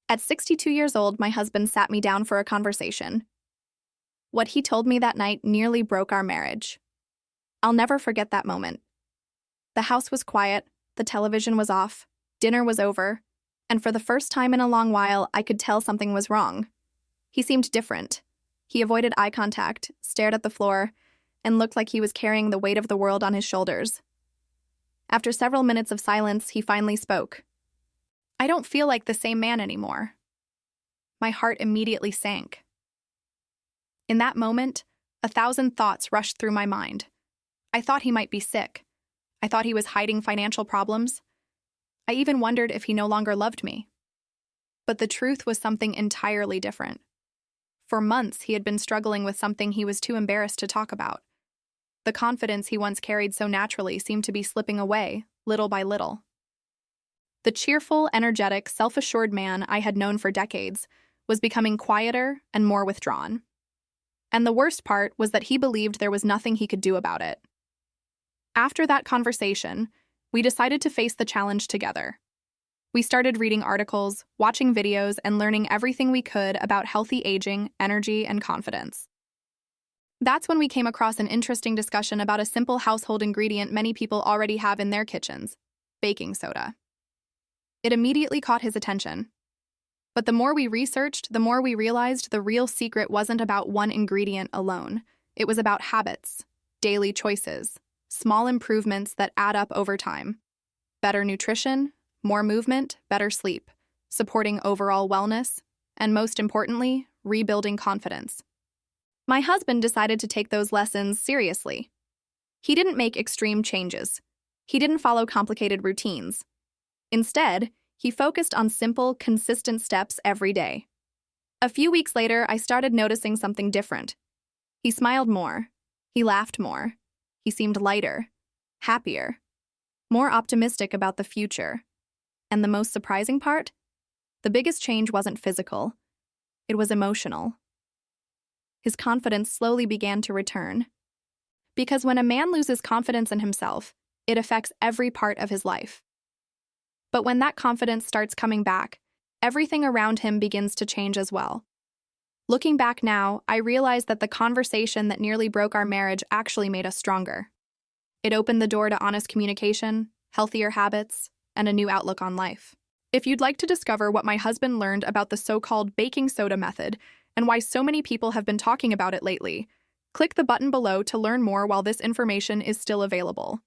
At 62 years old, my husband sat me down for a conversation. What he told me that night nearly broke our marriage. I'll never forget that moment. The house was quiet, the television was off, dinner was over, and for the first time in a long while, I could tell something was wrong. He seemed different. He avoided eye contact, stared at the floor, and looked like he was carrying the weight of the world on his shoulders. After several minutes of silence, he finally spoke. "I don't feel like the same man anymore." My heart immediately sank. In that moment, 1,000 thoughts rushed through my mind. I thought he might be sick. I thought he was hiding financial problems. I even wondered if he no longer loved me. But the truth was something entirely different. For months, he had been struggling with something he was too embarrassed to talk about. The confidence he once carried so naturally seemed to be slipping away, little by little. The cheerful, energetic, self-assured man I had known for decades was becoming quieter and more withdrawn. And the worst part was that he believed there was nothing he could do about it. After that conversation, we decided to face the challenge together. We started reading articles, watching videos, and learning everything we could about healthy aging, energy, and confidence. That's when we came across an interesting discussion about a simple household ingredient many people already have in their kitchens: baking soda. It immediately caught his attention. But the more we researched, the more we realized the real secret wasn't about one ingredient alone. It was about habits, daily choices, small improvements that add up over time. Better nutrition, more movement, better sleep, supporting overall wellness, and most importantly, rebuilding confidence. My husband decided to take those lessons seriously. He didn't make extreme changes. He didn't follow complicated routines. Instead, he focused on simple, consistent steps every day. A few weeks later, I started noticing something different. He smiled more. He laughed more. He seemed lighter, happier, more optimistic about the future. And the most surprising part? The biggest change wasn't physical. It was emotional. His confidence slowly began to return. Because when a man loses confidence in himself, it affects every part of his life. But when that confidence starts coming back, everything around him begins to change as well. Looking back now, I realize that the conversation that nearly broke our marriage actually made us stronger. It opened the door to honest communication, healthier habits, and a new outlook on life. If you'd like to discover what my husband learned about the so-called baking soda method and why so many people have been talking about it lately, click the button below to learn more while this information is still available.